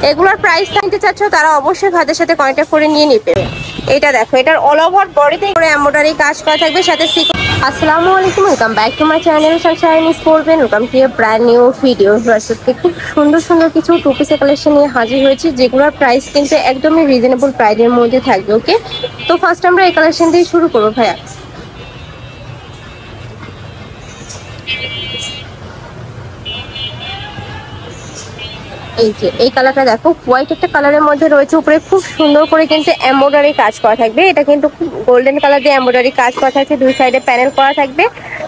এগুলোর প্রাইস জানতে চাচ্ছ তারা অবশ্যই ভাইদের সাথে কন্ট্যাক্ট করে নিয়ে নিবে। এটা দেখো, এটার অল ওভার বডিতে করে এমব্রয়ডারি কাজ করা থাকবে, সাথে আসসালামু আলাইকুম, welcome back to my channel Sunshine miss করবেন। Welcome to a brand new video. আজকে খুব সুন্দর সুন্দর কিছু টু পিসের কালেকশন নিয়ে হাজির হয়েছি, যেগুলোর প্রাইস কিন্তু একদমই রিজনেবল প্রাইসের মধ্যে থাকবে। ওকে, তো ফার্স্ট আমরা এই কালেকশন দিয়ে শুরু করবো ভাইয়া। এই যে এই কালারটা দেখো, হোয়াইট একটা কালারের মধ্যে রয়েছে, উপরে খুব সুন্দর করে কিন্তু এমব্রয়ডারি কাজ করা থাকবে। এটা কিন্তু গোল্ডেন কালার দিয়ে এমব্রয়ডারি কাজ করা থাকছে, দুই সাইডে প্যানেল করা থাকবে।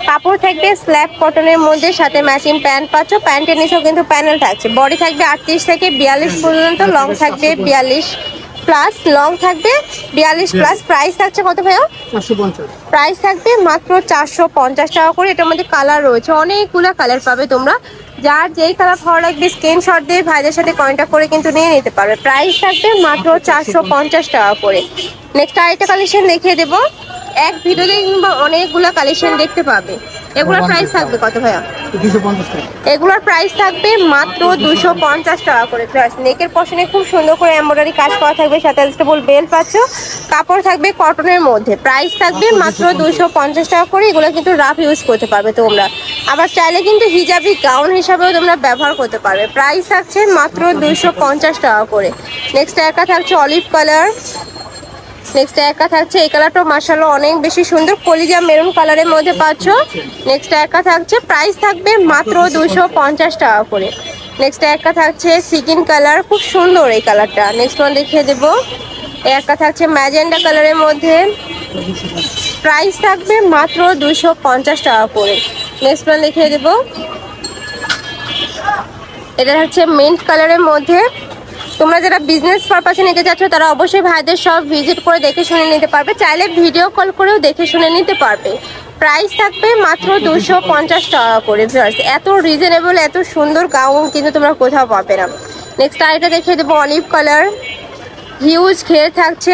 কাপড় থাকবে স্ল্যাব কটনের মধ্যে, সাথে ম্যাচিং প্যান্ট পাচ্ছ, প্যান্টের নিচেও কিন্তু প্যানেল থাকছে। বডি থাকবে 38 থেকে 42 পর্যন্ত, লং থাকবে 42 প্লাস, লং থাকবে 42 প্লাস। প্রাইস থাকছে কত ভাইয়া? 450। প্রাইস থাকবে মাত্র 450 টাকা করে। এটার মধ্যে কালার রয়েছে, অনেকগুলো কালার পাবে তোমরা। যার যেই কালার ভালো লাগবে স্ক্রিনশট দিয়ে ভাইদের সাথে কন্ট্যাক্ট করে কিন্তু নিয়ে নিতে পারবে। প্রাইস থাকবে মাত্র 450 টাকা করে। নেক্সট আরেকটা কালেকশন দেখিয়ে দেবো। এক ভিডিওতে কিন্তু অনেকগুলো কালেকশন দেখতে পাবে। এগুলোর প্রাইস থাকবে কত ভাইয়া? 250 টাকা। এগুলোর প্রাইস থাকবে মাত্র 250 টাকা করে। প্লাস নেকের পশনে খুব সুন্দর করে এমব্রয়ডারি কাজ করা থাকবে, সাথে অ্যাডজাস্টেবল বেল্ট পাচ্ছ। কাপড় থাকবে কটনের মধ্যে, প্রাইস থাকবে মাত্র 250 টাকা করে। এগুলো কিন্তু রাফ ইউজ করতে পারবে তোমরা, আবার চাইলে কিন্তু হিজাবি গাউন হিসাবেও তোমরা ব্যবহার করতে পারবে। প্রাইস থাকছে মাত্র 250 টাকা করে। নেক্সট একটা থাকছে অলিভ কালার। নেক্সট একটা থাকছে এই কালারটা মাশাআল্লাহ অনেক বেশি সুন্দর, কলিজা মেরুন কালারের মধ্যে পাচ্ছ। নেক্সট একটা থাকছে, প্রাইস থাকবে মাত্র 250 টাকা করে। নেক্সট একটা থাকছে সিকিন কালার, খুব সুন্দর এই কালারটা। নেক্সট ওয়ান দেখিয়ে দেবো। একটা থাকছে ম্যাজেন্ডা কালারের মধ্যে, প্রাইস থাকবে মাত্র 250 টাকা করে। নেক্সট ওয়ান দেখিয়ে দেবো। এটা হচ্ছে মিন্ট কালারের মধ্যে। তোমরা যারা বিজনেস পারপাসে নিতে চাচ্ছ তারা অবশ্যই ভাইদের সব ভিজিট করে দেখে শুনে নিতে পারবে, চাইলে ভিডিও কল করেও দেখে শুনে নিতে পারবে। প্রাইস থাকবে মাত্র 250 টাকা করে। এত রিজনেবল, এত সুন্দর গাউন কিন্তু তোমরা কোথাও পাবে না। নেক্সট আরেকটা দেখিয়ে দেবো, অলিভ কালার, হিউজ ঘের থাকছে,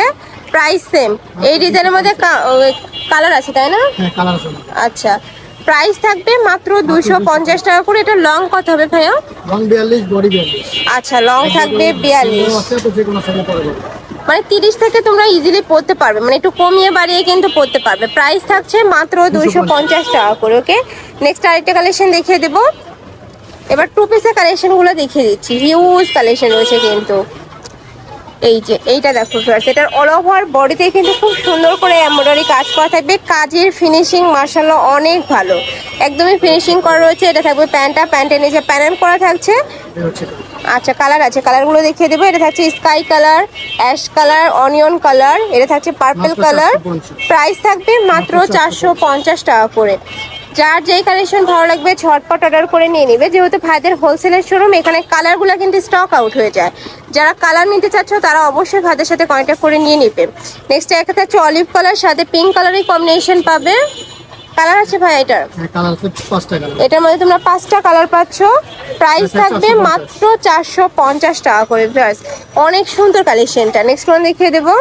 প্রাইস সেম। এই ডিজাইনের মধ্যে কালার আছে তাই না? আচ্ছা, প্রাইস থাকবে মাত্র 250 টাকা করে। এটা লং কত হবে ভাইয়া? Long 42, body 42। আচ্ছা, লং থাকবে 42, মানে 30 থেকে তোমরা ইজিলি পড়তে পারবে, মানে একটু কমিয়ে বাড়িয়ে কিন্তু পড়তে পারবে। প্রাইস থাকছে মাত্র 250 টাকা করে। ওকে, নেক্সট আরেকটা কালেকশন দেখিয়ে দেবো। এবার টু পিসের কালেকশনগুলো দেখিয়ে দিচ্ছি, হিউজ কালেকশন রয়েছে কিন্তু। এই যে এইটা দেখো ফ্রেন্ডস, এটার অল ওভার বডিতে কিন্তু খুব সুন্দর করে এমব্রয়ডারি কাজ করা থাকবে। কাজের ফিনিশিং মাশাআল্লাহ অনেক ভালো, একদমই ফিনিশিং করা রয়েছে। এটা থাকবে প্যান্টটা, প্যান্টের নিচে প্যানেল করা থাকছে। আচ্ছা, কালার আছে, কালারগুলো দেখিয়ে দেবো। এটা থাকছে sky colour, ash colour, onion colour, এটা থাকছে পার্পল কালার। প্রাইস থাকবে মাত্র 450 টাকা করে। যার যেই কালেকশন ভালো লাগবে ঝটপট অর্ডার করে নিয়ে নিবে, যেহেতু ভাইদের হোলসেলের শোরুম, এখানে কালারগুলো কিন্তু স্টক আউট হয়ে যায়। যারা কালার নিতে চাচ্ছ তারা অবশ্যই ভাইদের সাথে কন্ট্যাক্ট করে নিয়ে নিবে। নেক্সট একটা হচ্ছে অলিভ কালার, সাথে পিঙ্ক কালারের কম্বিনেশন পাবে। কালার আছে ভাই এটার? এটার মধ্যে তোমরা 5টা কালার পাচ্ছ। প্রাইস থাকবে মাত্র 450 টাকা করে। অনেক সুন্দর কালেকশনটা। নেক্সট ওয়ান দেখিয়ে দেবো।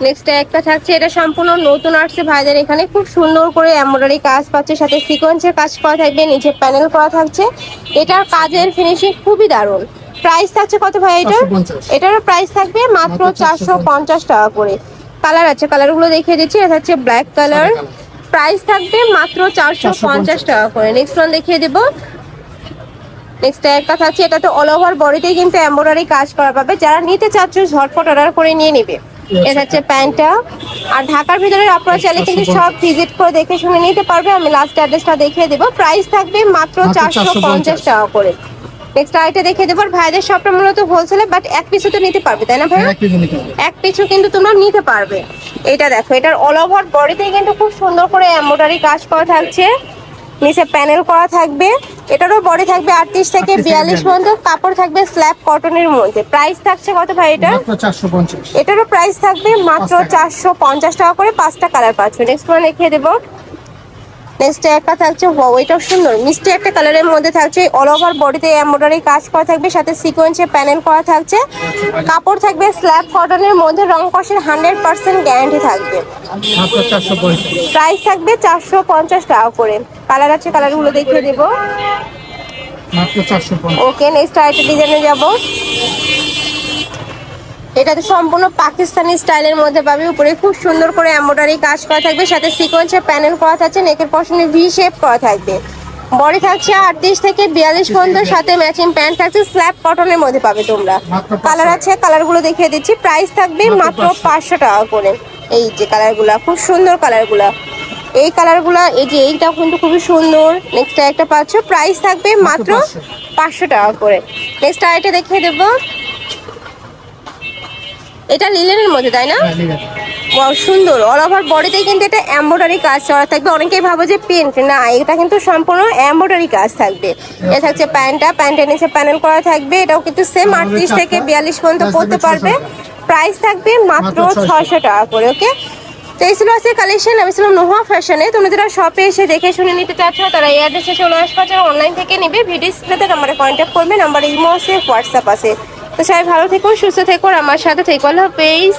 নেক্সট একটা থাকছে, এটা সম্পূর্ণ নতুন আসছে ভাইদের এখানে, খুব সুন্দর করে এমব্রয়ডারি কাজ পাচ্ছে, সাথে সিকোয়েন্সের কাজ করা থাকবে, নিচে প্যানেল করা থাকছে। এটার কাজের ফিনিশিং খুবই দারুণ। প্রাইস থাকছে কত ভাই এটা? এটারও প্রাইস থাকবে মাত্র 450 টাকা করে। কালার আছে, কালারগুলো দেখিয়ে দিচ্ছি। এটা হচ্ছে ব্ল্যাক কালার, প্রাইস থাকবে মাত্র 450 টাকা করে। নেক্সট ওয়ান দেখিয়ে দেবো। নেক্সট একটা থাকছে, এটা তো অল ওভার বডিতেই কিন্তু এমব্রয়ডারি কাজ করা পাবে। যারা নিতে চাচ্ছ ঝটপট অর্ডার করে নিয়ে নিবে। এটা হচ্ছে প্যান্টটা। আর ঢাকার ভিতরে আপনারা চাইলে কিন্তু সব ভিজিট করে দেখে শুনে নিতে পারবে। আমি লাস্ট অ্যাড্রেসটা দেখিয়ে দেবো। প্রাইস থাকবে মাত্র 450 টাকা করে। নেক্সট আইটা দেখিয়ে দেবো। ভাইদের সবটা মূলত হোলসেলে, বাট এক পিছু তো নিতে পারবে তাই না ভাই? এক পিছু কিন্তু তোমরা নিতে পারবে। এটা দেখো, এটার অল ওভার বডিতেই কিন্তু খুব সুন্দর করে এমব্রয়ডারি কাজ করা থাকছে, নিচে প্যানেল করা থাকবে। এটারও বডি থাকবে 38 থেকে 42 পর্যন্ত, কাপড় থাকবে স্ল্যাব কটনের মধ্যে। প্রাইস থাকছে কত ভাই এটা? 450। এটারও প্রাইস থাকবে মাত্র 450 টাকা করে। 5টা কালার পাচ্ছ। নেক্সট ওয়ান দেখিয়ে দেবো। নেক্সট একটা থাকছে, এটাও সুন্দর মিষ্টি একটা কালারের মধ্যে থাকছে। অল ওভার বডিতে এমব্রয়ডারি কাজ করা থাকবে, সাথে সিকোয়েন্সে প্যানেল করা থাকছে। কাপড় থাকবে স্ল্যাব কটনের মধ্যে, রং কষের 100% গ্যারান্টি থাকবে। প্রাইস থাকবে 450 টাকা করে। কালার আছে, কালারগুলো দেখিয়ে দেবো। মাত্র 450। ওকে, নেক্সট আরেকটা ডিজাইনে যাব। এটা তো সম্পূর্ণ পাকিস্তানি স্টাইলের মধ্যে পাবে, উপরে খুব সুন্দর করে এমব্রয়ডারি কাজ করা থাকবে, সাথে সিকোয়েন্সের প্যানেল করা থাকছে, নেকের পশনে ভি শেপ করা থাকবে। বডি থাকছে 38 থেকে 42 পর্যন্ত, সাথে ম্যাচিং প্যান্ট থাকছে, স্ল্যাব কটনের মধ্যে পাবে তোমরা। কালার আছে, কালারগুলো দেখিয়ে দিচ্ছি। প্রাইস থাকবে মাত্র 500 টাকা করে। এই যে কালারগুলা, খুব সুন্দর কালারগুলা, এই কালারগুলা, এই যে এইটা কিন্তু খুবই সুন্দর। নেক্সট একটা পাচ্ছ, প্রাইস থাকবে মাত্র 500 টাকা করে। নেক্সট আরেকটা দেখিয়ে দেবো, এটা লিলেনের মধ্যে, তাই না? হ্যাঁ, ঠিক আছে। ওয়াও, সুন্দর। অল ওভার বডিতেই কিন্তু এটা এমব্রয়ডারি কাজ করা থাকবে। অনেকেই ভাবো যে প্রিন্ট, না, এটা কিন্তু সম্পূর্ণ এমব্রয়ডারি কাজ থাকবে। এটা থাকছে প্যান্টটা, প্যান্টের নিচে প্যানেল করা থাকবে। এটাও কিন্তু সেম 38 থেকে 42 পর্যন্ত পড়তে পারবে। প্রাইস থাকবে মাত্র 600 টাকা করে। ওকে, তো এই ছিল আজকে কালেকশন। আমি ছিলাম নোহা ফ্যাশনে। তোমরা যারা শপে এসে দেখে শুনে নিতে চাচ্ছ তারা এই অ্যাড্রেসে চলে আসবে, যারা অনলাইন থেকে নিবে ভিডিও স্ক্রিনে নাম্বারে কন্ট্যাক্ট করবে। নাম্বার ইমো আছে, হোয়াটসঅ্যাপ আছে। তো সবাই ভালো থেকো, সুস্থ থেকো, আমার সাথে থেকো। আল্লাহ হাফেজ।